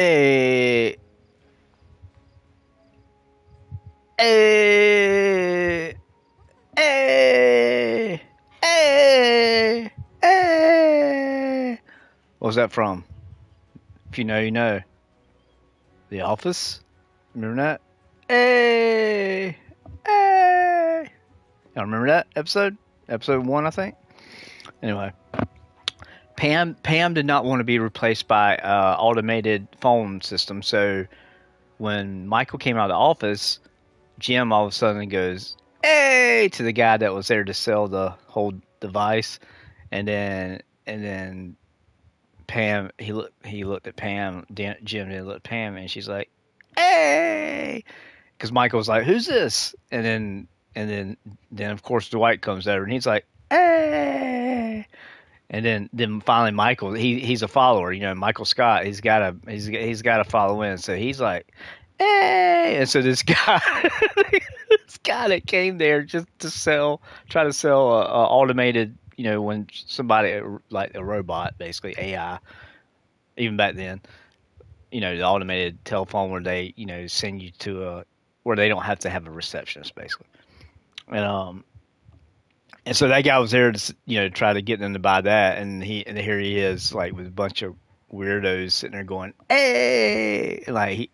Hey, hey, hey, hey, hey. What was that from? If you know, you know. The Office? Remember that? Hey, hey. Y'all remember that episode? Episode one, I think. Anyway, Pam did not want to be replaced by automated phone system. So when Michael came out of the office, Jim all of a sudden goes, "Hey!" to the guy that was there to sell the whole device, and then Pam he looked at Pam, Jim didn't look at Pam, and she's like, "Hey!" Because Michael's like, "Who's this?" And then of course Dwight comes over and he's like, "Hey!" And then finally Michael he's a follower, Michael Scott he's got to follow in, so he's like, "Hey!" And so this guy this guy that came there just to try to sell a automated, when somebody like a robot, basically AI, even back then, the automated telephone where they send you to a where they don't have to have a receptionist, basically. And um and so that guy was there to try to get them to buy that, and here he is like with a bunch of weirdos sitting there going, "Hey!" Like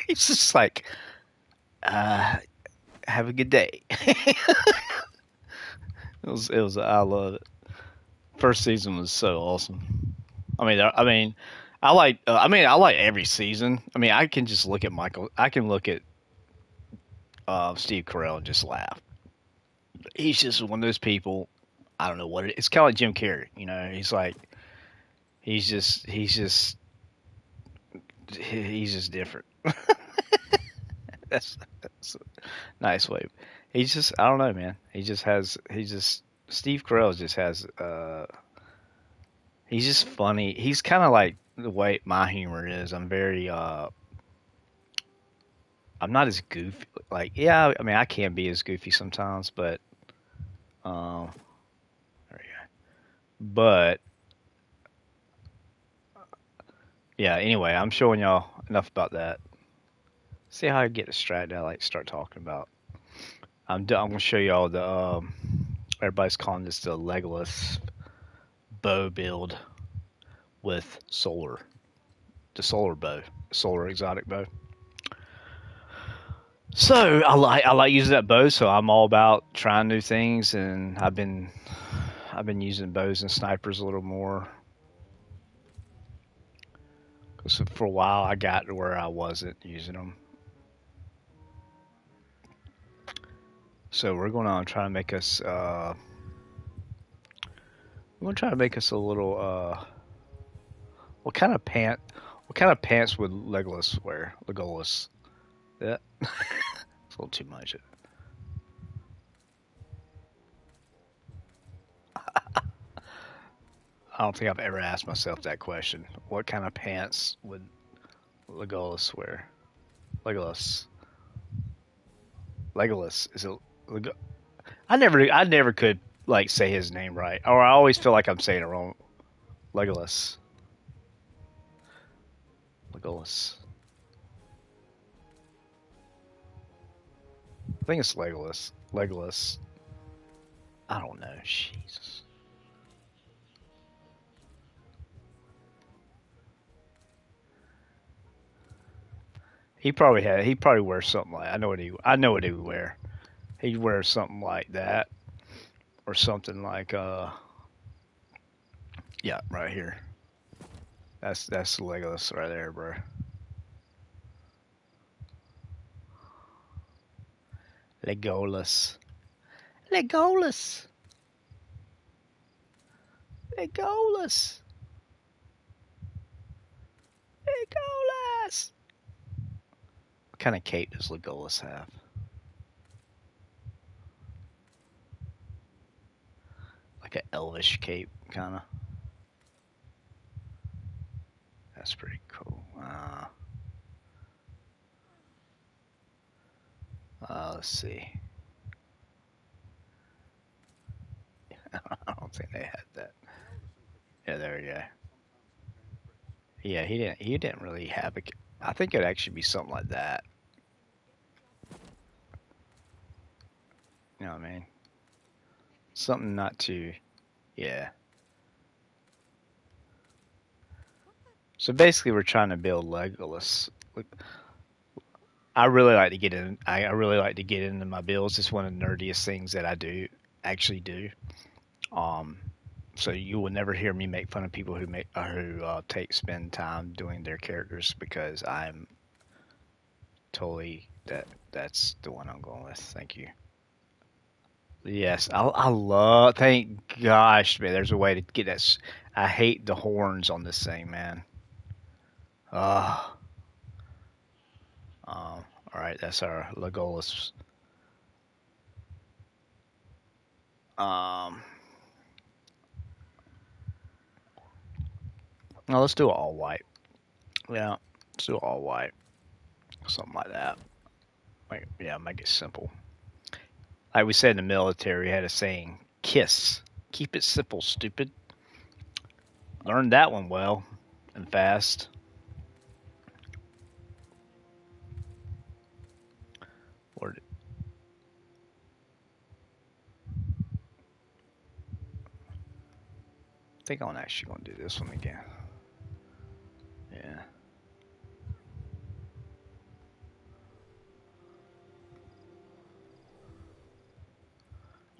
he's just like, uh, "Have a good day." It was I love it. First season was so awesome. I mean, I like every season. I mean, I can just look at Michael. I can look at Steve Carell and just laugh. He's just one of those people. I don't know what it's kind of like Jim Carrey. He's like he's just different. That's a nice way. He's just I don't know, man. Steve Carell just has he's just funny. He's kind of like the way my humor is. I'm not as goofy. Like, yeah, I mean, I can be as goofy sometimes, but um, there you go. But yeah. Anyway, I'm showing y'all enough about that. See how I get distracted. I like to start talking about. I'm gonna show y'all the. Everybody's calling this the Legolas bow build with solar. The solar bow, solar exotic bow. So I like using that bow. So I'm all about trying new things, and I've been using bows and snipers a little more. So for a while, I got to where I wasn't using them. So we're going to try to make us. We're going to try to make us a little. What kind of pant? What kind of pants would Legolas wear? Legolas. Yeah, it's a little too much. I don't think I've ever asked myself that question. What kind of pants would Legolas wear? Legolas. Legolas is it? Leg- I never could like say his name right, or I always feel like I'm saying it wrong. Legolas. Legolas. I think it's Legolas. Legolas. I don't know. Jesus. He probably wears something like I know what he would wear. He'd wear something like that or something like yeah, right here. That's Legolas right there, bro. Legolas. Legolas. Legolas. Legolas. What kind of cape does Legolas have? Like an elvish cape, kind of. That's pretty cool. Let's see. I don't think they had that. Yeah, there you go. Yeah, he didn't really have a. I think it'd actually be something like that. You know what I mean? Something not too. Yeah. So basically, we're trying to build Legolas. Like, I really like to get in. I really like to get into my builds. It's one of the nerdiest things that I do actually do. Um, so you will never hear me make fun of people who take spend time doing their characters because I'm totally that's the one I'm going with. Thank you. Yes, I love. Thank gosh, man. There's a way to get that. I hate the horns on this thing, man. Uh, all right, that's our Legolas. Um, no, let's do it all white. Yeah, let's do it all white. Something like that. Yeah, make it simple. Like we said in the military, we had a saying: "Kiss, keep it simple, stupid." Learned that one well and fast. Or I think I'm actually going to do this one again. Yeah.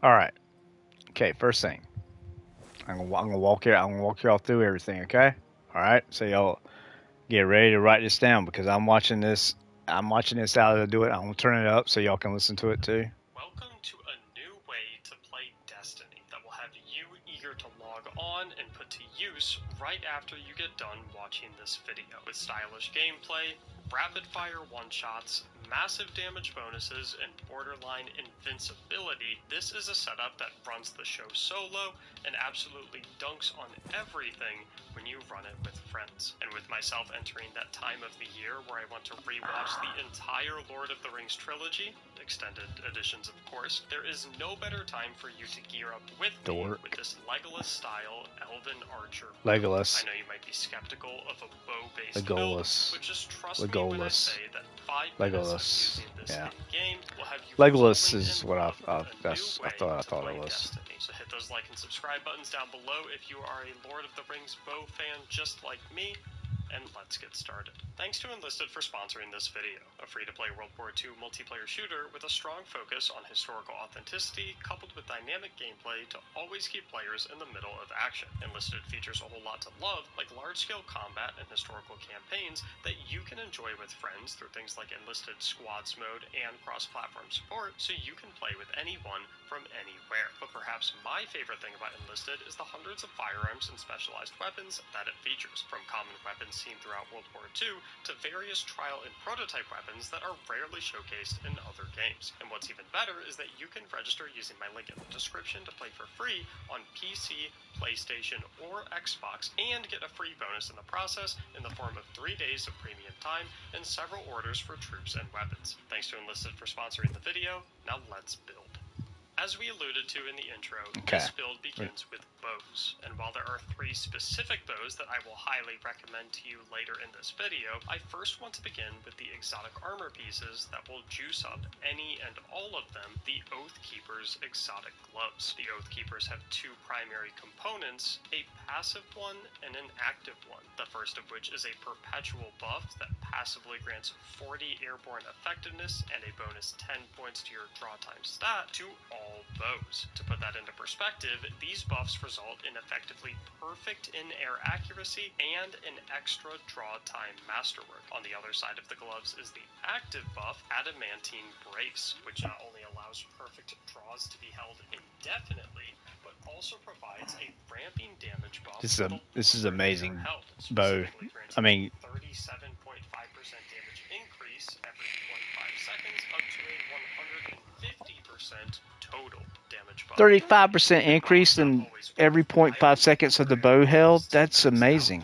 All right. Okay. First thing, I'm gonna walk here. I'm gonna walk y'all through everything. Okay. All right. So y'all get ready to write this down because I'm watching this. I'm watching this how to do it. I'm gonna turn it up so y'all can listen to it too. Welcome to a new way to play Destiny that will have you eager to log on and put to use right after you get done watching this video. With stylish gameplay, rapid-fire one-shots, massive damage bonuses, and borderline invincibility, this is a setup that runs the show solo and absolutely dunks on everything when you run it with friends. And with myself entering that time of the year where I want to rewatch the entire Lord of the Rings trilogy, extended editions of course, there is no better time for you to gear up with me with this Legolas-style Elven Archer build. Legolas. I know you might be skeptical of a bow-based Legolas. build, but just trust me when I say that 5 minutes of using this in-game will have you Legolas falling is in what love I with a new way thought to play it was. Destiny. So hit those like and subscribe buttons down below if you are a Lord of the Rings bow fan just like me, and let's get started. Thanks to Enlisted for sponsoring this video, a free-to-play World War II multiplayer shooter with a strong focus on historical authenticity coupled with dynamic gameplay to always keep players in the middle of action. Enlisted features a whole lot to love, like large-scale combat and historical campaigns that you can enjoy with friends through things like Enlisted Squads mode and cross-platform support, so you can play with anyone from anywhere. But perhaps my favorite thing about Enlisted is the hundreds of firearms and specialized weapons that it features, from common weapons seen throughout World War II to various trial and prototype weapons that are rarely showcased in other games. And what's even better is that you can register using my link in the description to play for free on PC, PlayStation, or Xbox, and get a free bonus in the process in the form of 3 days of premium time and several orders for troops and weapons. Thanks to Enlisted for sponsoring the video. Now let's build. As we alluded to in the intro, this build begins with bows, and while there are 3 specific bows that I will highly recommend to you later in this video, I first want to begin with the exotic armor pieces that will juice up any and all of them, the Oath Keeper's exotic gloves. The Oath Keepers have 2 primary components, a passive one and an active one, the first of which is a perpetual buff that passively grants 40 airborne effectiveness and a bonus 10 points to your draw time stat to all bows. To put that into perspective, these buffs result in effectively perfect in-air accuracy and an extra draw time masterwork. On the other side of the gloves is the active buff, Adamantine Brace, which not only allows perfect draws to be held indefinitely, but also provides a ramping damage buff. This is amazing bow. I mean, 37.5% damage increase every 0.5 seconds up to a 150% total damage buff. 35% increase in every 0.5 seconds of the bow held. That's amazing.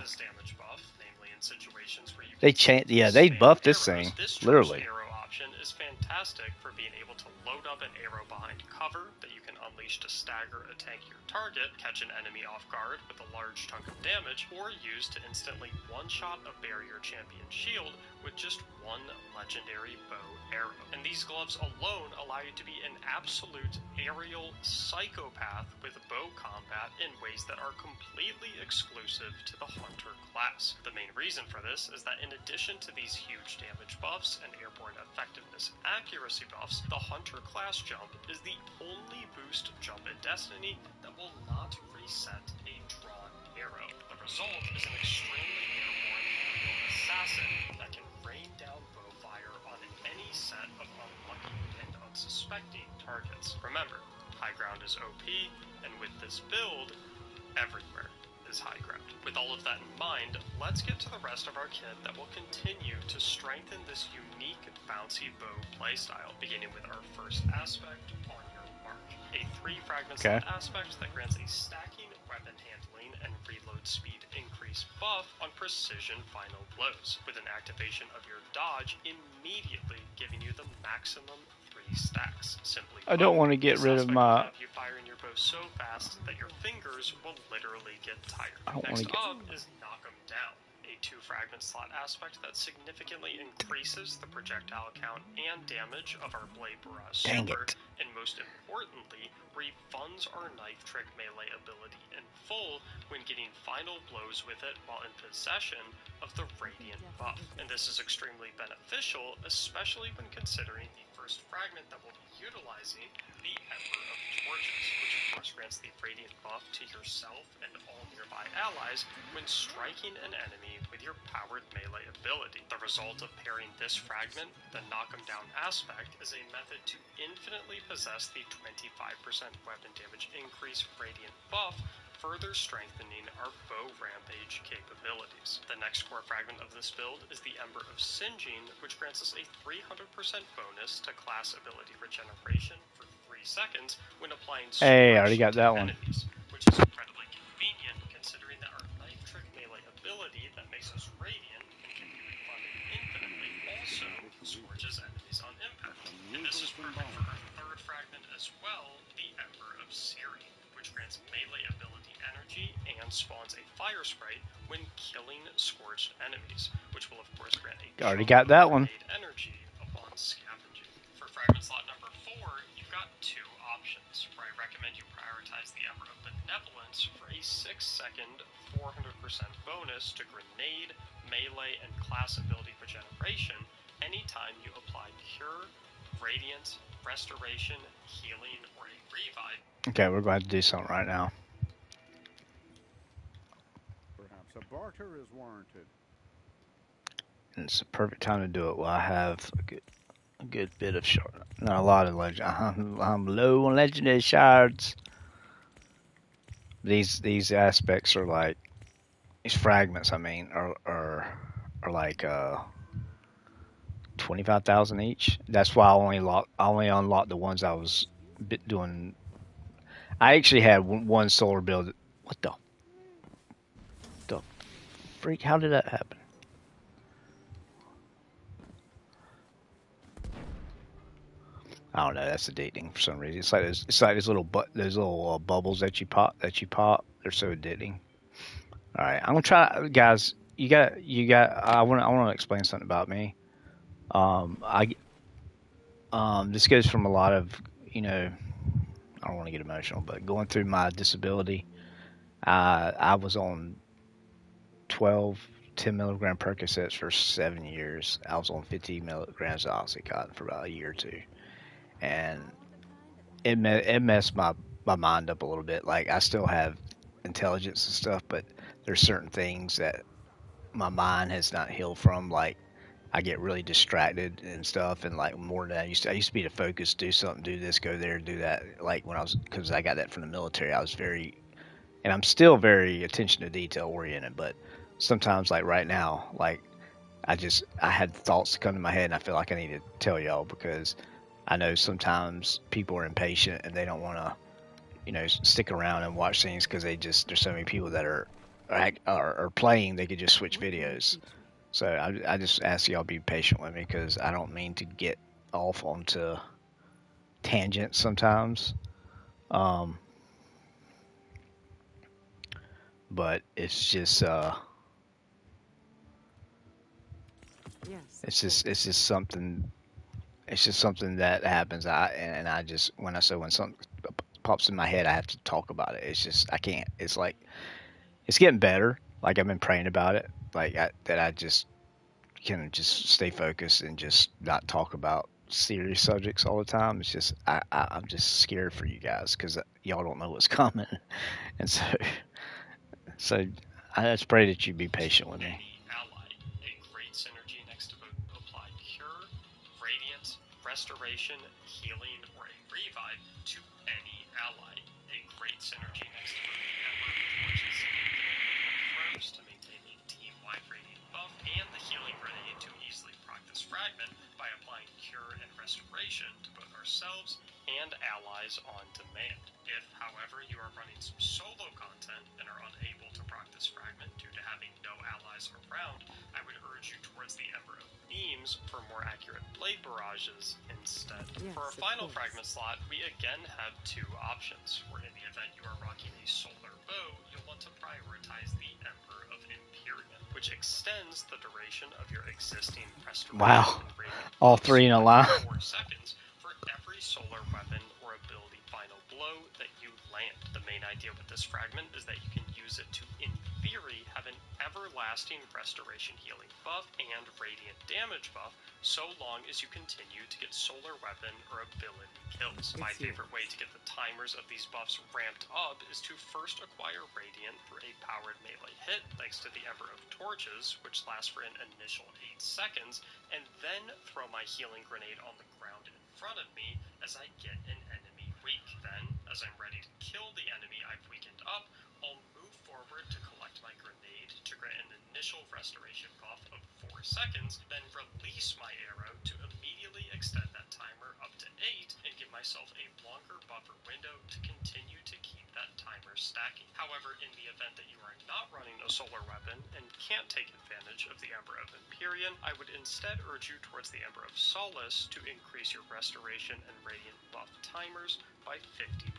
They buffed this thing, literally. Arrow option is fantastic for being able to load up an arrow behind cover that you can unleash to stagger a tankier target, catch an enemy off guard with a large chunk of damage, or use to instantly one-shot a barrier champion shield with just one legendary bow arrow. And these gloves alone allow you to be an absolute aerial psychopath with bow combat in ways that are completely exclusive to the Hunter class. The main reason for this is that in addition to these huge damage buffs and airborne effectiveness accuracy buffs, the Hunter class jump is the only boost jump in Destiny that will not reset a drawn arrow. The result is an extremely airborne aerial assassin that can rain down bow fire on any set of unlucky and unsuspecting targets. Remember, high ground is OP, and with this build, everywhere is high ground. With all of that in mind, let's get to the rest of our kit that will continue to strengthen this unique bouncy bow playstyle, beginning with our first aspect, On Your Mark. A 3 fragment slot aspect that grants a stacking, weapon handling, and reload speed increase buff on precision final blows, with an activation of your dodge immediately giving you the maximum 3 stacks. Simply I don't want to get rid of my... have you firing your bow so fast that your fingers will literally get tired. Next up is Knock 'em Down, a 2 fragment slot aspect that significantly increases the projectile count and damage of our Blade Barrage super, and most importantly, refunds our knife trick melee ability in full when getting final blows with it while in possession of the Radiant buff. And this is extremely beneficial, especially when considering the first fragment that we'll be utilizing, the Ember of Torches, which of course grants the Radiant buff to yourself and all nearby allies when striking an enemy with your powered melee ability. The result of pairing this fragment, the Knock 'em Down aspect, is a method to infinitely possess the 25% weapon damage increase Radiant buff, further strengthening our bow rampage capabilities. The next core fragment of this build is the Ember of Singeing, which grants us a 300% bonus to class ability regeneration for 3 seconds when applying I already got that enemies, which is incredibly convenient considering that our knife trick melee ability that makes us radiant and can be refunded infinitely also scorches enemies on impact. And this is perfect for our third fragment as well, the Ember of Searing, which grants melee ability energy and spawns a fire sprite when killing scorched enemies, which will of course grant a already got that one energy upon scavenging. For fragment slot number 4, you've got 2 options, where I recommend you prioritize the Ember of Benevolence for a 6-second 400% bonus to grenade, melee, and class ability regeneration anytime you apply Cure, Radiance, Restoration, Healing, or a Revive. Okay, we're going to do something right now. Perhaps a barter is warranted. And it's the perfect time to do it while I have a good bit of shard. Not a lot of legend. I'm low on legendary shards. These aspects are like, these fragments, I mean, are like 25,000 each. That's why I only unlocked the ones I was doing. I actually had one solar build. What the freak? How did that happen? I don't know. That's addicting for some reason. It's like those little bubbles that you pop. They're so addicting. All right, I'm gonna try, guys. You got. I want to explain something about me. This goes from a lot of, I don't want to get emotional, but going through my disability, I was on 12 10 milligram Percocets for 7 years. I was on 50 milligrams of Oxycontin for about a year or two, and it messed my mind up a little bit. Like, I still have intelligence and stuff, but there's certain things that my mind has not healed from. Like, I get really distracted and stuff, and like more than I used to be to focus, do something, do this, go there, do that. Like when because I got that from the military, I was and I'm still very attention to detail oriented, but sometimes, like right now, like I had thoughts come to my head, and I feel like I need to tell y'all, because I know sometimes people are impatient and they don't want to, stick around and watch things because there's so many people that are playing, they could just switch videos. So I just ask y'all be patient with me, because I don't mean to get off onto tangents sometimes. Um, but Yes, of it's course. just something. It's just something that happens. I just when something pops in my head, I have to talk about it. It's just I can't. It's like it's getting better. Like I've been praying about it. That I just can just stay focused and just not talk about serious subjects all the time. It's just I'm just scared for you guys because y'all don't know what's coming, and so I just pray that you be patient with me. Any ally, a great synergy next to both apply cure, radiance, restoration, healing, or a revive to any ally. A great synergy next to both the Ember of Torches, throws to maintain a team-wide radiant buff, and the healing grenade to easily proc this fragment by applying cure and restoration to both ourselves and allies on demand. If, however, you are running some solo content and are unable to proc this fragment due to having no allies around, I would urge you towards the Ember of Beams for more accurate blade barrages instead. Yes, For our of final course. fragment slot, we again have two options, where in the event you are rocking a solar bow, you'll want to prioritize the Ember of Empyrean, which extends the duration of your existing restoration Wow, and radiant all buffs three in a by line. 4 seconds for every solar weapon or ability final blow that you land. The main idea with this fragment is that you can use it to, in theory, have an everlasting restoration healing buff and radiant damage buff, so long as you continue to get solar weapon or ability kills. My favorite way to get the timers of these buffs ramped up is to first acquire radiant through a powered melee hit, thanks to the Ember of Torches, which lasts for an initial 8 seconds, and then throw my healing grenade on the ground in front of me as I get an enemy weak. Then, as I'm ready to kill the enemy I've weakened up, I'll move forward to collect my grenade to grant an initial restoration buff of 4 seconds, then release my arrow to immediately extend that timer up to 8 and give myself a longer buffer window to continue to keep that timer stacking. However, in the event that you are not running a solar weapon and can't take advantage of the Ember of Empyrean, I would instead urge you towards the Ember of Solace to increase your restoration and radiant buff timers by 50%.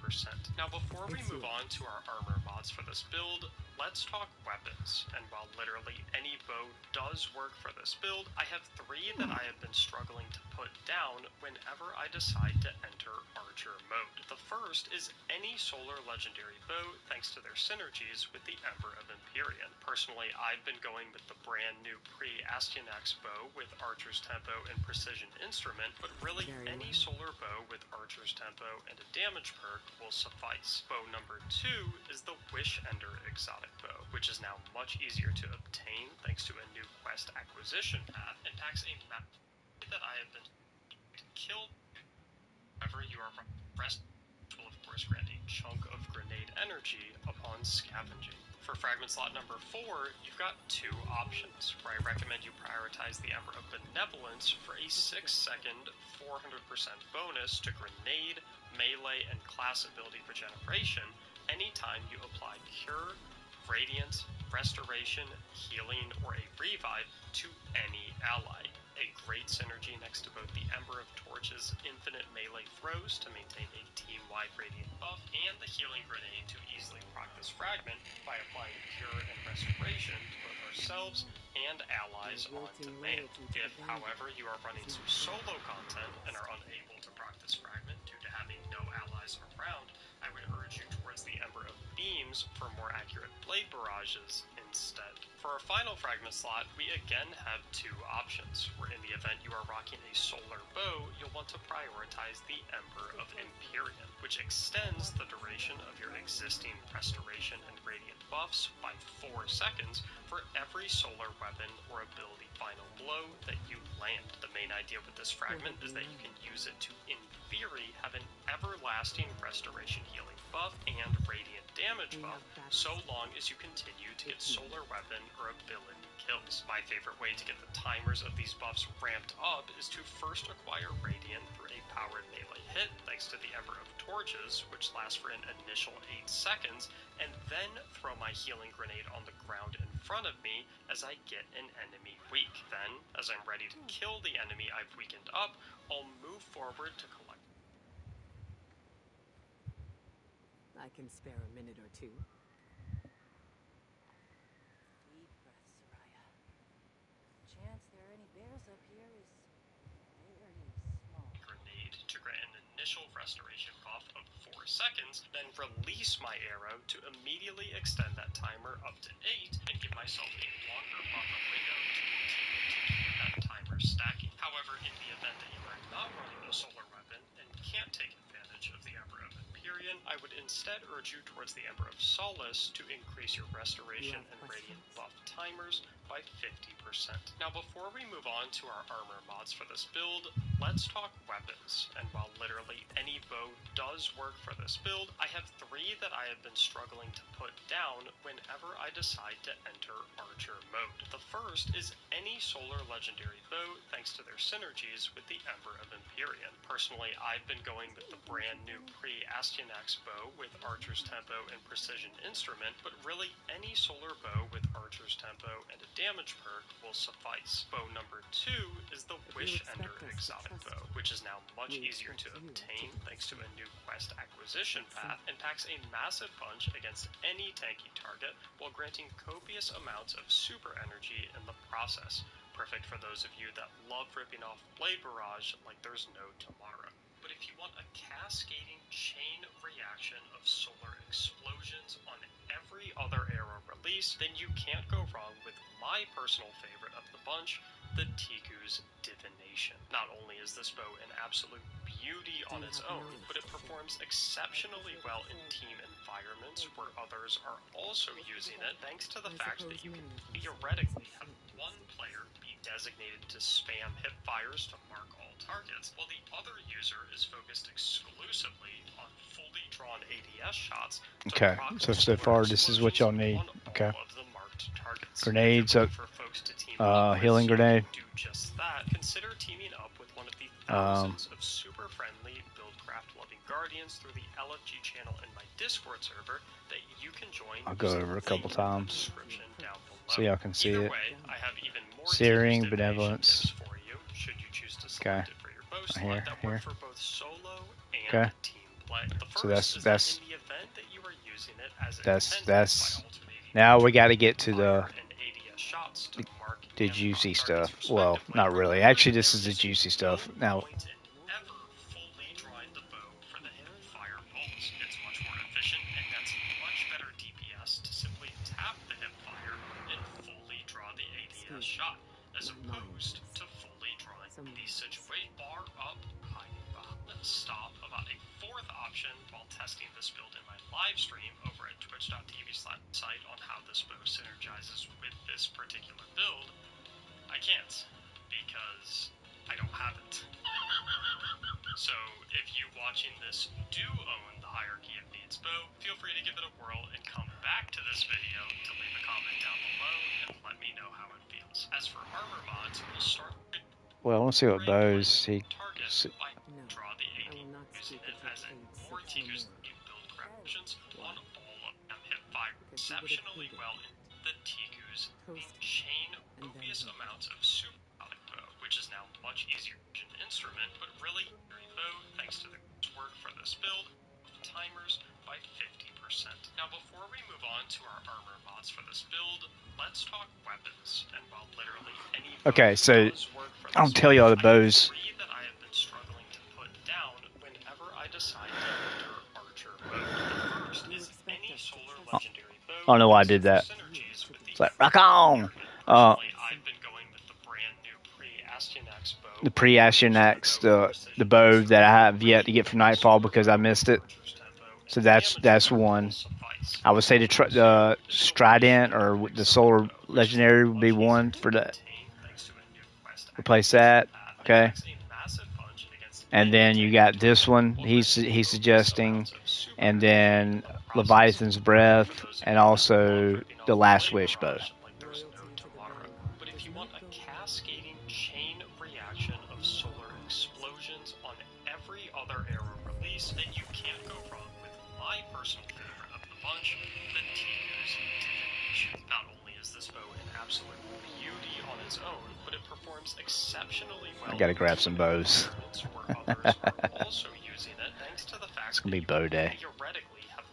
Now, before we move on to our armor mods for this build, let's talk weapons. And while literally any bow does work for this build, I have 3 that I have been struggling to put down whenever I decide to enter Archer mode. The first is any solar legendary bow, thanks to their synergies with the Ember of Empyrean. Personally, I've been going with the brand new pre-Astyanax bow with Archer's Tempo and Precision Instrument, but really any solar bow with Archer's Tempo and a damage perk will suffice. Bow number 2 is the Wish Ender exotic bow, which is now much easier to obtain thanks to a new quest acquisition path, and packs a map that I have been killed. However, you are rest will of course grant a chunk of grenade energy upon scavenging. For fragment slot number 4, you've got 2 options, where I recommend you prioritize the Ember of Benevolence for a 6-second 400% bonus to grenade, melee, and class ability regeneration anytime you apply Cure, Radiance, Restoration, Healing, or a Revive to any ally. A great synergy next to both the Ember of Torches' infinite melee throws to maintain a team-wide radiant buff, and the healing grenade to easily proc this fragment by applying Cure and Restoration to both ourselves and allies on demand. If, however, you are running some solo content and are unable to proc this fragment due to having no allies around, I would urge you towards the Ember of Beams for more accurate blade barrages instead. For our final fragment slot, we again have 2 options, where in the event you are rocking a solar bow, you'll want to prioritize the Ember of Empyrean, which extends the duration of your existing restoration and radiant buffs by 4 seconds for every solar weapon or ability final blow that you land. The main idea with this fragment is that you can use it to, in theory, have an everlasting restoration healing buff and radiant damage buff, so long as you continue to get solar weapon or ability kills. My favorite way to get the timers of these buffs ramped up is to first acquire radiant through a powered melee hit, thanks to the Ember of Torches, which lasts for an initial 8 seconds, and then throw my healing grenade on the ground in front of me as I get an enemy weak. Then, as I'm ready to kill the enemy I've weakened up, I'll move forward to collect I can spare a minute or two. Deep breath, Soraya. Chance there are any bears up here is very small. Grenade to grant an initial restoration buff of 4 seconds, then release my arrow to immediately extend that timer up to 8 and give myself a longer buffer window to continue to keep that timer stacking. However, in the event that you are not running a solar weapon and can't take advantage of the Ember of Empyrean, I would instead urge you towards the Ember of Solace to increase your restoration and radiant buff timers by 50%. Now before we move on to our armor mods for this build, let's talk weapons. And while literally any bow does work for this build, I have 3 that I have been struggling to put down whenever I decide to enter Archer mode. The first is any solar legendary bow thanks to their synergies with the Ember of Empyrean. Personally, I've been going with the brand new pre-Astyanax bow with Archer's Tempo and Precision Instrument, but really any solar bow with Archer's Tempo and a damage perk will suffice. Bow number 2 is the Wish Ender exotic bow, which is now much easier to obtain thanks to a new quest acquisition path and packs a massive punch against any tanky target while granting copious amounts of super energy in the process. Perfect for those of you that love ripping off blade barrage like there's no tomorrow. But if you want a cascading chain reaction of solar explosions on every other arrow release, then you can't go wrong with my personal favorite of the bunch, the Tiku's Divination. Not only is this bow an absolute beauty on its own, but it performs exceptionally well in team environments where others are also using it, thanks to the fact that you can theoretically have one player be designated to spam hip fires to mark all targets, while the other user is focused exclusively on fully drawn ADS shots to Okay, proc so far this is what y'all need. on Okay. all of the marked targets. Grenades If you're up. looking for folks to team up with Healing so you grenade. can do just that, consider teaming up with one of the thousands of super friendly buildcraft loving guardians through the LFG channel in my Discord server that you can join. I'll go using over a the couple link in the times description down below. so y'all can see Either it. way, I have even more Searing, Tiku's Divination Benevolence. tips for you, should you choose to select it for your bow slot, that work for both solo and team play. The first is that in the event that you are using it as intended by alternating now we got to get to fire and ADS shots to mark the and juicy proc targets stuff. Well, respectively, not really. remember Actually, that this is there the juicy no stuff. Now, point in ever fully drawing the bow for the hip fire bolts. It's much more efficient and nets much better DPS to simply tap the hip fire and fully draw the ADS shot, as opposed to fully drawing the situation bar up high stop about a 4th option while testing this build in my live stream over at twitch.tv/site on how this bow synergizes with this particular build. I can't, because I don't have it. So if you watching this do own the Hierarchy of Needs bow, feel free to give it a whirl and come back to this video to leave a comment down below and let me know how it feels. As for armor mods, we'll start with well, I want to see what bows he. target by draw the AD, using it as in more Tiku's build craftions on all of them. Hip fire exceptionally well in the Tiku's chain copious amounts of super bow, which is now much easier to instrument, but really very bow thanks to the work for this build timers by 50%. Now before we move on to our armor mods for this build, let's talk weapons. And while literally any Okay, so does work for this I'll tell you all the bows. I have 3 that I have been struggling to put down whenever I decide to enter Archer mode. The first is any solar legendary bow. I don't know why I did that. It's like, rock on! I've been going with the brand new pre-Astyanax bow. The pre-Astyanax, the bow that I have yet to get for Nightfall because I missed it. So that's one. I would say the Strident or the Solar Legendary would be one for that. Replace that, okay. And then you got this one. He's suggesting, and then Leviathan's Breath, and also the Last Wish bow. But if you want a cascading chain reaction of solar explosions on every other arrow release, then you can't go wrong with my personal favorite of the bunch, the Tiku's Divination. Not only is this bow an absolute beauty on its own, but it performs exceptionally well. I gotta grab some bows. Where others are also using it, thanks to the fact It's gonna be that bow you day. theoretically have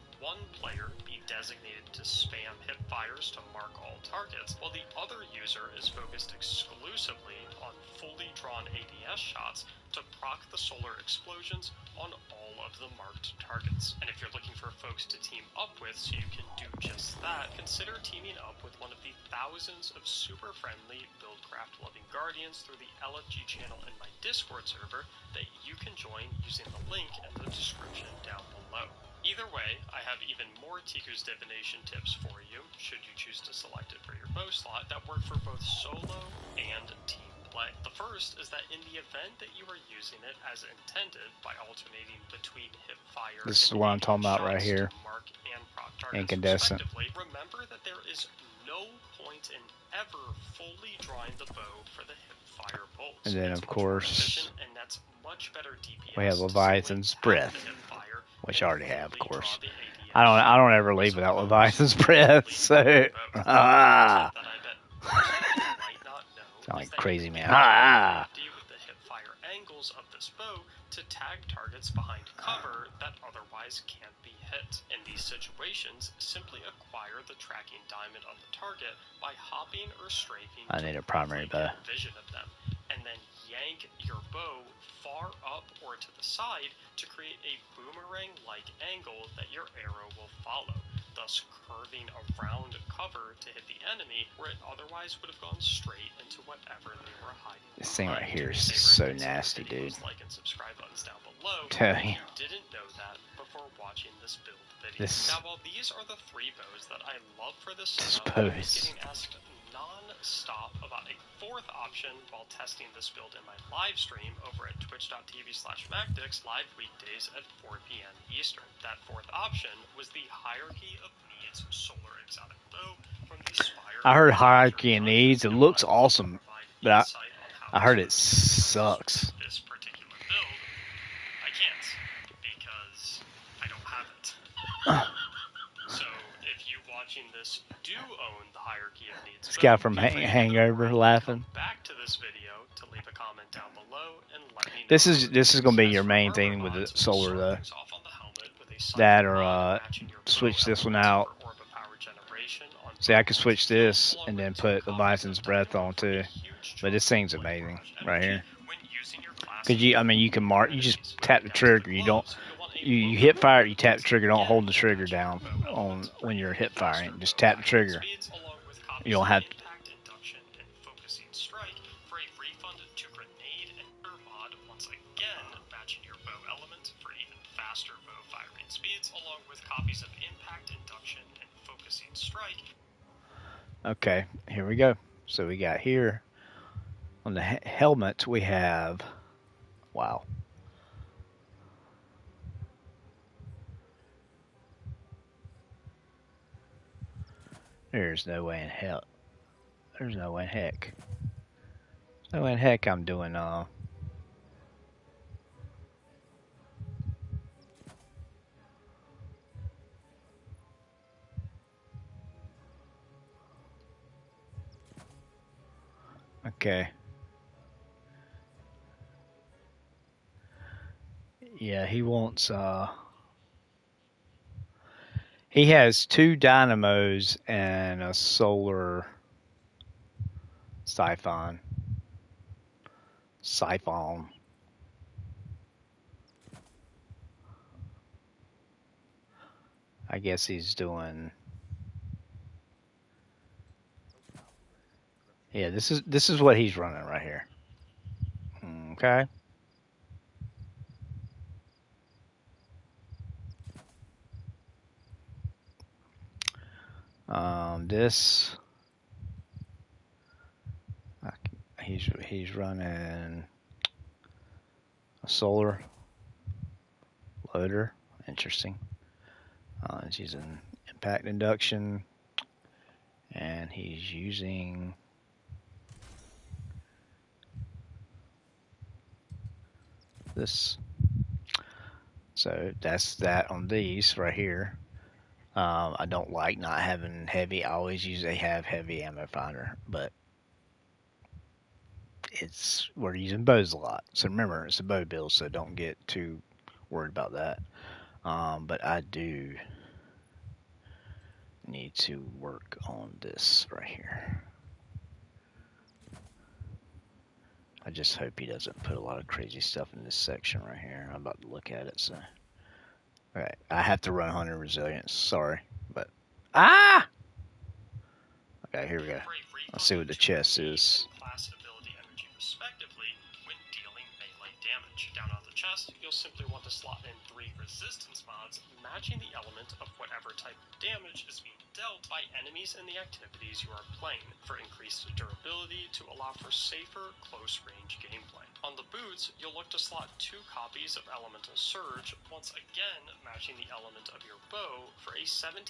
player be designated to spam hip fires to mark all targets, while the other user is focused exclusively on fully drawn ADS shots to proc the solar explosions on all of the marked targets. And if you're looking for folks to team up with so you can do just that, consider teaming up with one of the thousands of super friendly Buildcraft loving guardians through the LFG channel in my Discord server that you can join using the link in the description down below. Either way, I have even more Tiku's divination tips for you, should you choose to select it for your bow slot, that work for both solo and team play. The first is that in the event that you are using it as intended by alternating between hipfire This is and what I'm talking ADS about right shots here. to mark and proc targets Incandescent. respectively, remember that there is no point in ever fully drawing the bow for the hipfire bolts. And then, It's of much more course, efficient, and that's much better DPS we have to Leviathan's simply have Breath, the hipfire which and I already have, of fully draw course. the ADS I don't ever shot. leave So without bows Leviathan's are Breath. complete So, both. Tip that I bet most people might not know sound is like that crazy you man. can use the AD with the hipfire angles of this bow to tag targets behind cover that otherwise can't be hit. In these situations, simply acquire the tracking diamond on the target by hopping or strafing I need a primary bow. vision of them, and then yank your bow far up or to the side to create a boomerang-like angle that your arrow will follow, thus curving around cover to hit the enemy where it otherwise would have gone straight into whatever they were hiding. This thing right here is Do me a favor so and hit some nasty, dude. videos, like and subscribe buttons down below Tell if you. you didn't know that before watching this build video. This- Now, while these are the three bows that I love for this This setup, bow I was is- getting asked non-stop about a fourth option while testing this build in my live stream over at twitch.tv/MacDix live weekdays at 4 p.m. Eastern. That fourth option was the Hierarchy of Needs Solar Exotic Bow from the Spire. I heard Hierarchy of Needs. It looks awesome, but I heard it sucks. This particular build, I can't because I don't have it. So if you watching this do own the Hierarchy of Needs, This guy from feel free to Hangover come laughing. back to this video to leave a comment down below and let me know. This is gonna be your As for main armor thing with the mods, solar start though. things off on the helmet with a That cycling or mod matching your switch bow this one elements out. for orb of power generation on See, I could both switch sides, this along and with then 2 put copies Leviathan's of Breath Dynamo on for a too. huge But this chunk thing's of amazing barrage right energy here. when using your class Cause you can mark. You just tap the trigger. You don't. You hit fire. You tap the trigger. Don't hold the trigger down on when you're hit firing. Just tap the trigger. You don't have. Impact, induction, and focusing strike for a refund to grenade and mod once again matching your bow element for even faster bow firing speeds, along with copies of impact, induction, and focusing strike. Okay, here we go. So we got here on the helmet we have. Wow. There's no way in hell. There's no way in heck. There's no way in heck I'm doing Okay. Yeah, he wants he has 2 dynamos and a solar siphon. I guess he's doing. Yeah, this is what he's running right here. Okay. This he's running a solar loader. Interesting. He's using impact induction, and he's using this. So that's that on these right here. I don't like not having heavy. I always usually have heavy ammo finder, but we're using bows a lot. So remember, it's a bow build, so don't get too worried about that. But I do need to work on this right here. I just hope he doesn't put a lot of crazy stuff in this section right here. I'm about to look at it, so. Alright, I have to run Hunter Resilience, sorry. But, ah! Okay, here we go. Let's see what the chest is. Class ability energy respectively when dealing melee damage. Down on the chest, you'll simply want to slot in 3 resistance mods matching the element of whatever type of damage is being dealt by enemies in the activities you are playing for increased durability to allow for safer close-range gameplay. On the boots, you'll look to slot 2 copies of Elemental Surge, once again matching the element of your bow for a 17%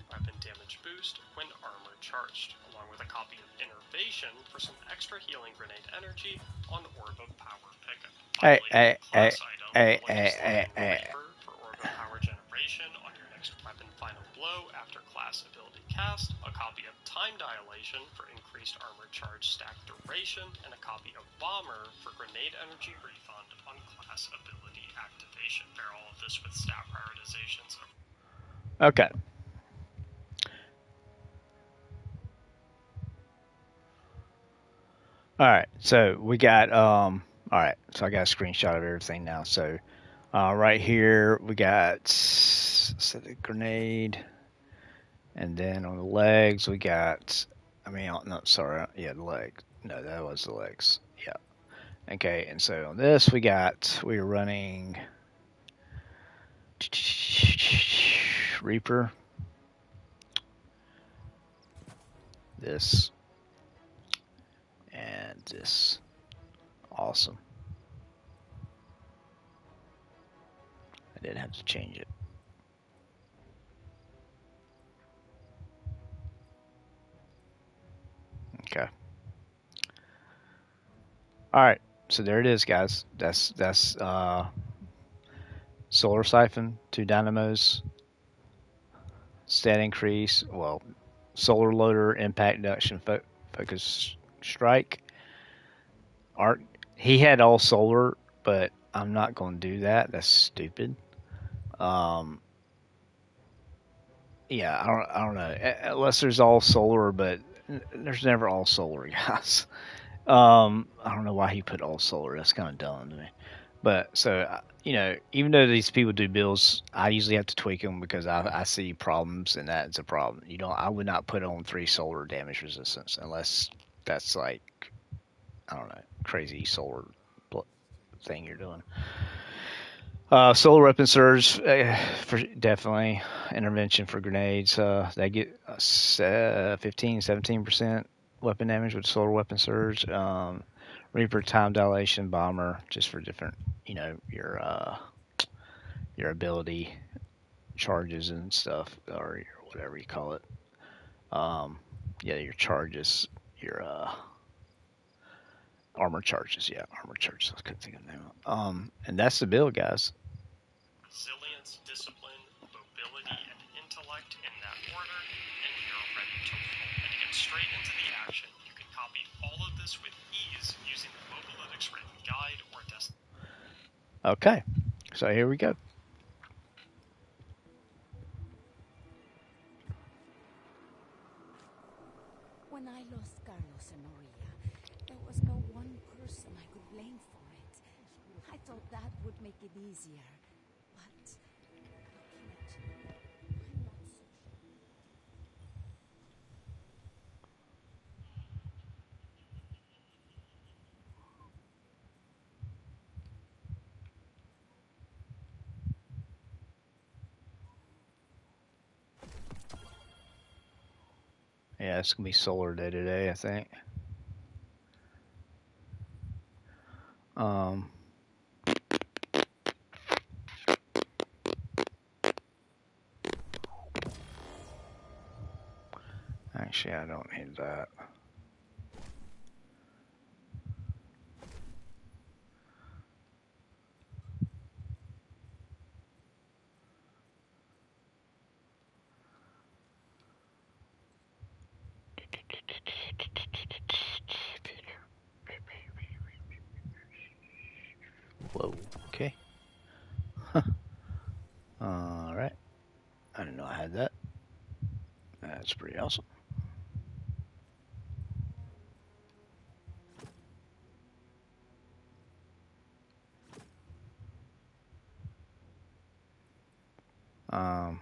weapon damage boost when armor charged, along with a copy of Innervation for some extra healing grenade energy on Orb of Power pickup. Finally, class item, Reaper for Orb of Power generation on your next weapon final blow after class ability cast, a copy of Time Dilation for increased armor charge stack duration, and a copy of Bomber for grenade energy refund on class ability activation. Pair all of this with stat prioritizations of Okay. Alright, so we got, alright, so I got a screenshot of everything now. So, right here, we got set the grenade, and then on the legs, we got, no, sorry, yeah, the leg. No, that was the legs. Yeah. Okay, and so on this, we're running Reaper, this, and this. Awesome. I didn't have to change it. Okay. All right. So there it is, guys. That's Solar Siphon, 2 dynamos, stat increase. Well, Solar Loader, impact reduction, focus strike. Arc. He had all solar, but I'm not going to do that. That's stupid. Yeah, I don't know. Unless there's all solar, but there's never all solar, guys. I don't know why he put all solar. That's kind of dumb to me. But so even though these people do builds, I usually have to tweak them because I see problems, and that's a problem. I would not put on 3 solar damage resistance unless that's like, I don't know, crazy solar thing you're doing. Solar weapon surge, for definitely intervention for grenades. They get 15-17% weapon damage with solar weapon surge. Reaper, time dilation, bomber, just for different, your ability charges and stuff, or your, whatever you call it. Your charges, your armor charges. Yeah, armor charges. I couldn't think of the name. And that's the build, guys. resilience, discipline, mobility, and intellect in that order, and you're ready to roll. And to get straight into the action, you can copy all of this with ease using the Mobalytics written guide or desktop. Okay, so here we go. When I lost Carlos and Maria, there was no one person I could blame for it. I thought that would make it easier. But looking at you, I'm not so sure. Yeah, it's gonna be solar day today, I think. Actually, I don't need that. Whoa, okay. Alright. I didn't know I had that. That's pretty awesome. Um,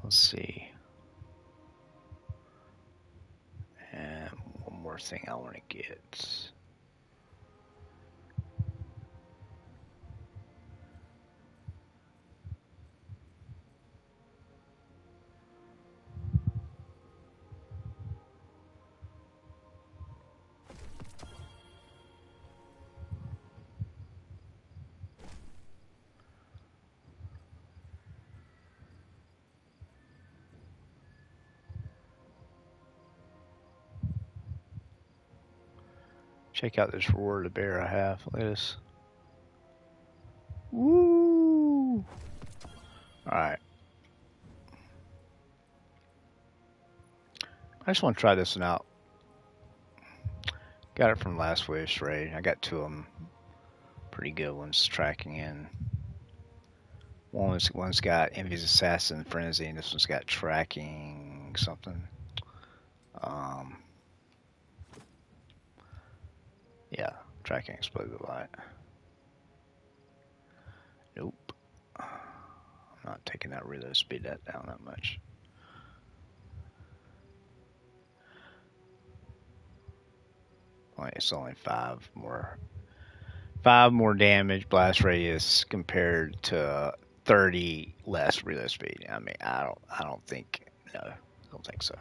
let's see. And one more thing I want to get. Check out this roar of the bear I have. Look at this. Woo! Alright. I just want to try this one out. Got it from last Wish raid. I got two of them. Pretty good ones tracking in. One's got Envy's Assassin Frenzy, and this one's got tracking something. Yeah, tracking explosive light. Nope. I'm not taking that reload speed that down that much. It's only five more damage blast radius compared to 30 less reload speed. I mean, I don't think so.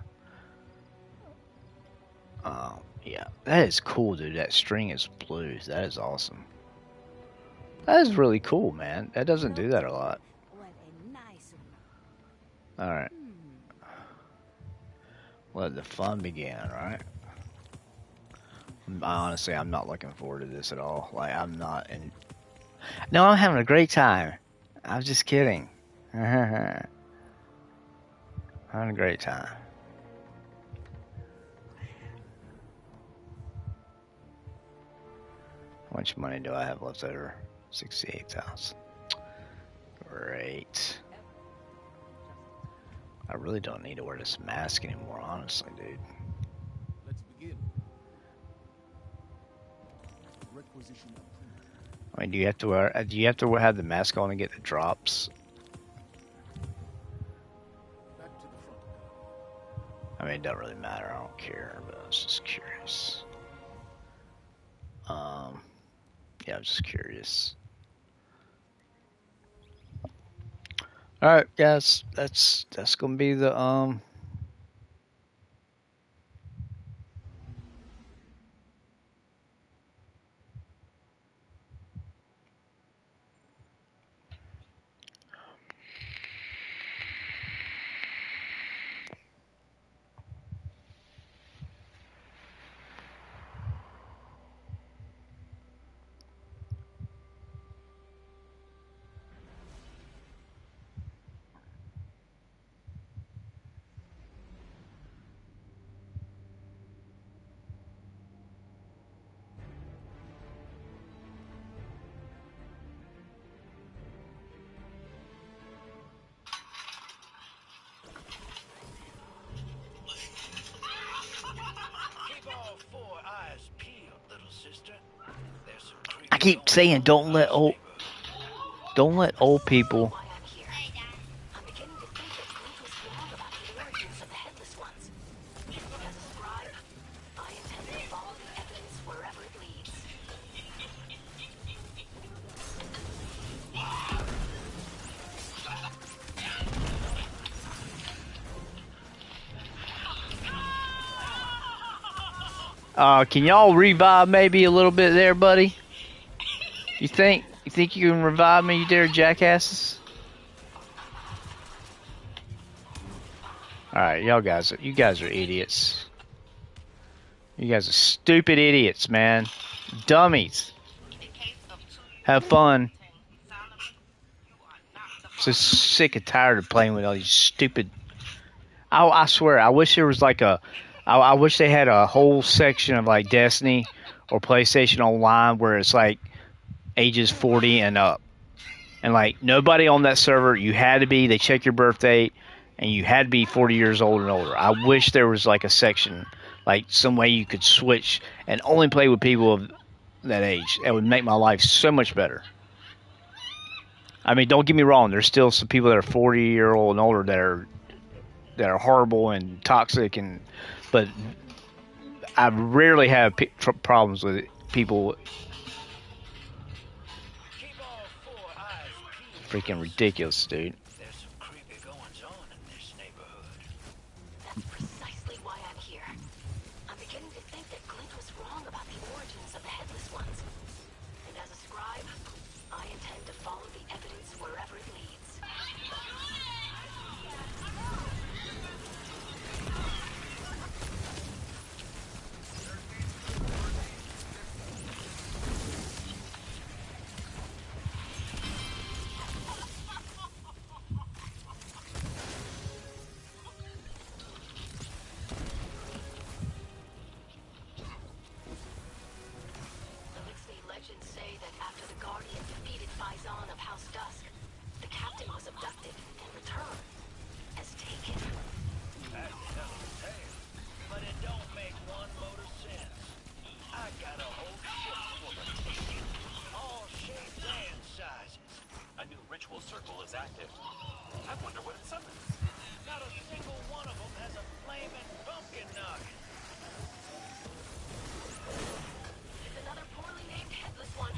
Yeah, that is cool, dude. That string is blue. That is awesome. That is really cool, man. That doesn't do that a lot. What a nice one. All right. Let the fun begin, right? Honestly, I'm not looking forward to this at all. Like, I'm not in... No, I'm having a great time. I was just kidding. Having a great time. How much money do I have left over? 68,000. Great. I really don't need to wear this mask anymore, honestly, dude. Let's begin. Requisition approved. I mean, do you have to have the mask on to get the drops? Back to the front. I mean, it doesn't really matter. I don't care, but I was just curious. Yeah, I'm just curious. All right, guys, that's gonna be the I keep saying don't let old people. Can y'all revive maybe a little bit there, buddy? You think you can revive me, you dare jackasses? Alright, you guys are idiots. You guys are stupid idiots, man. Dummies. Have fun. So sick and tired of playing with all these stupid I swear, I wish there was like a. I wish they had a whole section of like Destiny or PlayStation Online where it's like ages 40 and up, and like nobody on that server. You had to be. They check your birth date, and you had to be 40 years old and older. I wish there was like a section, like some way you could switch and only play with people of that age. That would make my life so much better. I mean, don't get me wrong. There's still some people that are 40-year-old and older that are horrible and toxic, but I rarely have problems with people. Keep all four eyes peeled. Freaking ridiculous, dude. There's some creepy goings on in this neighborhood. That's precisely why I'm here. I'm beginning to think that Clint was wrong about the origins of the Headless Ones. And as a scribe, I intend to follow the evidence wherever it leads. The Lixley legends say that after the Guardian defeated Faison of House Dusk, the captain was abducted and returned as taken. That's a hell of a tale, but it don't make one motor sense. I got a whole ship full of taken, all shapes and sizes. A new ritual circle is active. I wonder what it summons. Not a single one of them has a flaming pumpkin knock. It's another poorly named Headless One.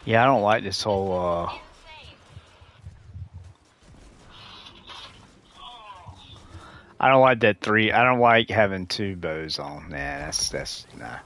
Yeah, I don't like this whole. I don't like that three. I don't like having two bows on. Nah, that's nah.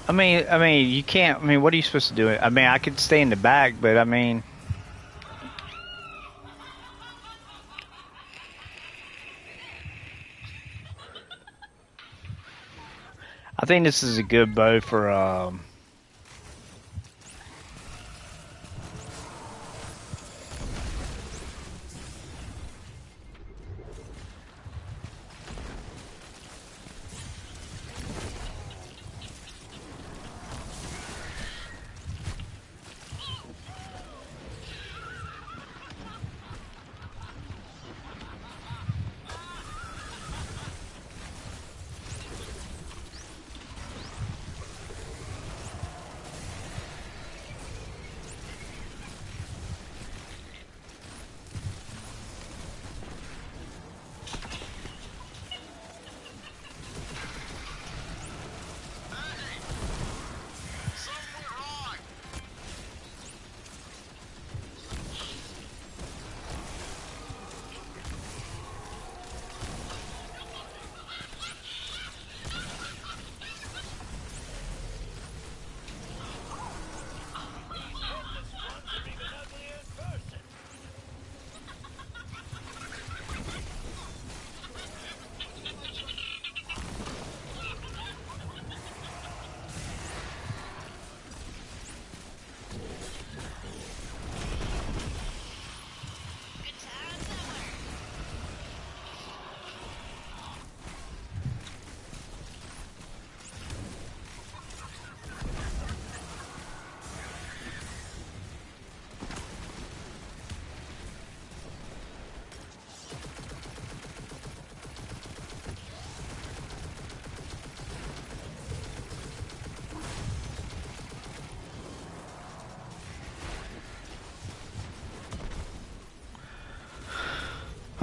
I mean, you can't. I mean, what are you supposed to do? I mean, I could stay in the back, but I mean, I think this is a good bow for.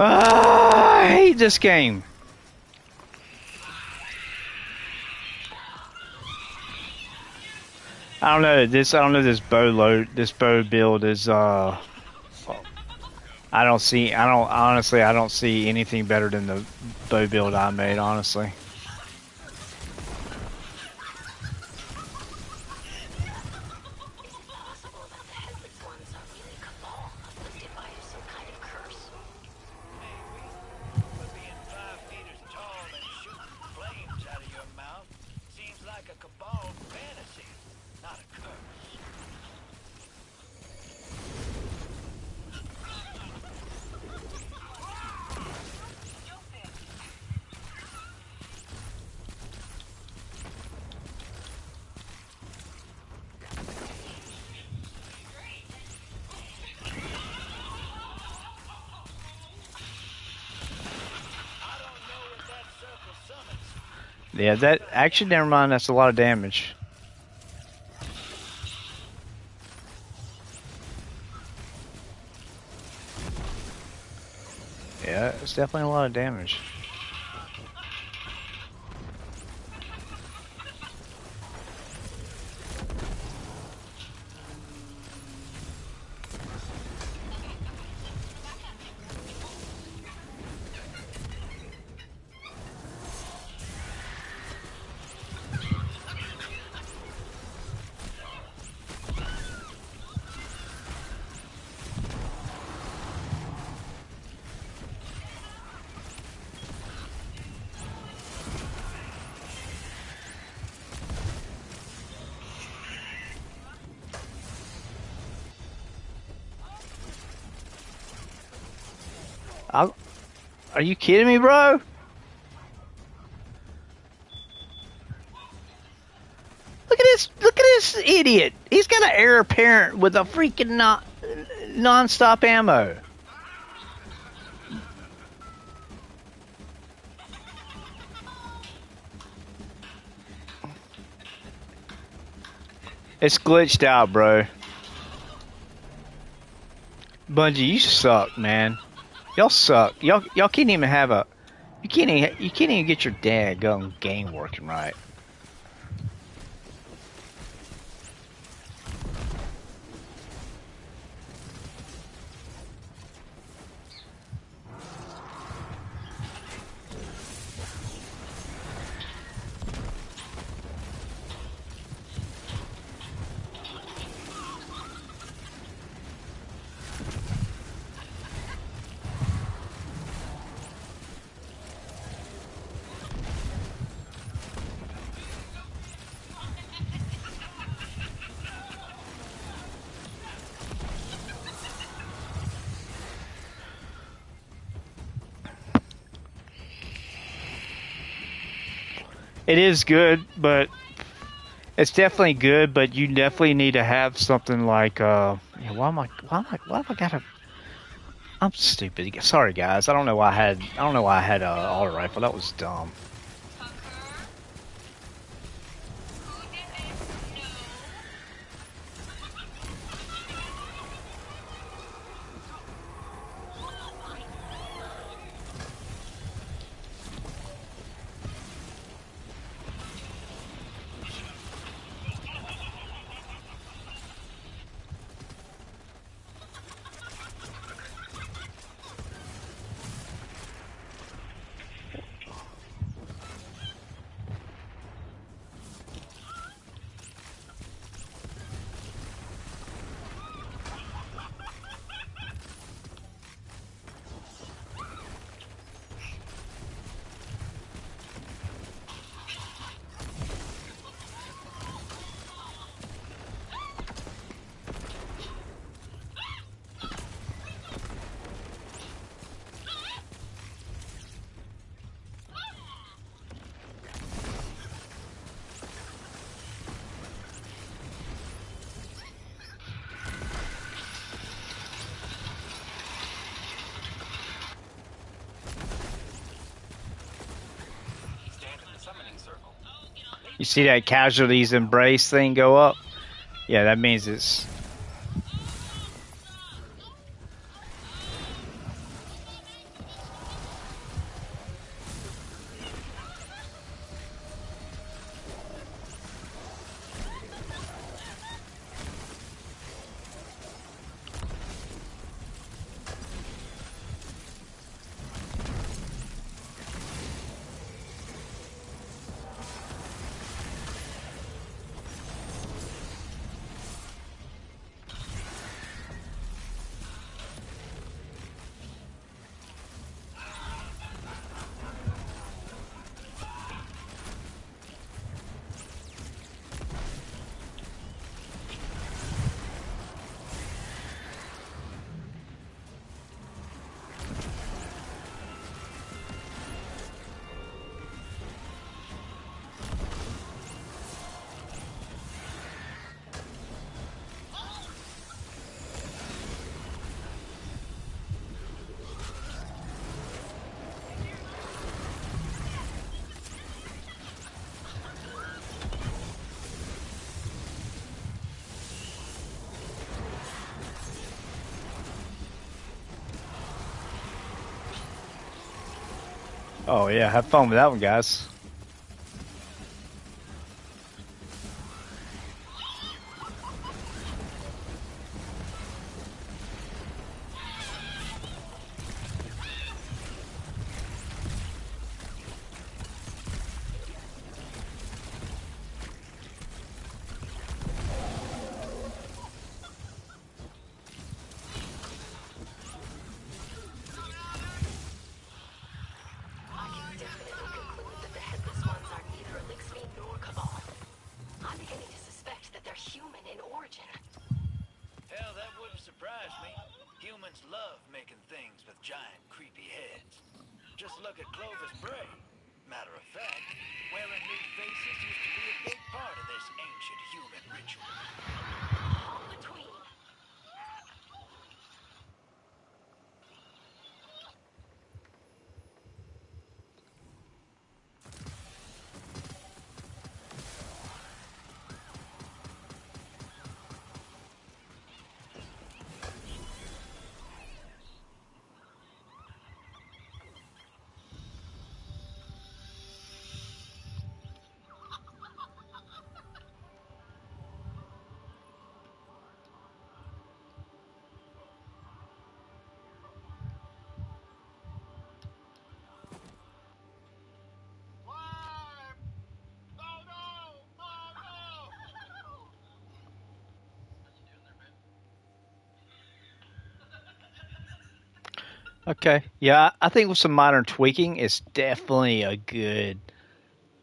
I hate this game. I don't know this. I don't know this bow load. This bow build is. I don't see. I don't honestly. I don't see anything better than the bow build I made. Honestly. Yeah, that actually, never mind. That's a lot of damage. Yeah, it's definitely a lot of damage. Are you kidding me, bro? Look at this idiot. He's got an heir apparent with a freaking non-stop ammo. It's glitched out, bro. Bungie, you suck, man. Y'all suck. Y'all can't even have a. You can't even get your daggone game working right. It is good, but it's definitely good. But you definitely need to have something like yeah, why have I got a? I'm stupid. Sorry, guys. I don't know why I had a auto rifle. That was dumb. You see that casualties embrace thing go up? Yeah, that means it's. Oh yeah, have fun with that one, guys. I can definitely conclude that the Headless Ones are neither Elixir nor Cabal. I'm beginning to suspect that they're human in origin. Hell, that wouldn't surprise me. Humans love making things with giant, creepy heads. Just look at Clovis Bray. Matter of fact, wearing new faces used to be a big part of this ancient human ritual. All between. Okay. Yeah, I think with some modern tweaking, it's definitely a good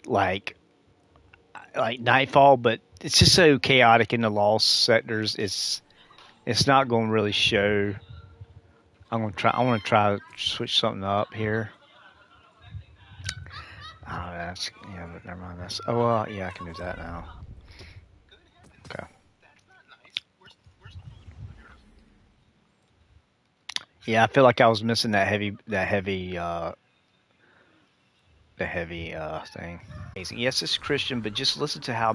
like Nightfall, but it's just so chaotic in the lost sectors. It's not going to really show. I'm gonna try. I want to try to switch something up here. Oh, that's yeah, but never mind. That's yeah, I can do that now. Okay. Yeah, I feel like I was missing the heavy thing. Amazing. Yes, it's Christian, but just listen to how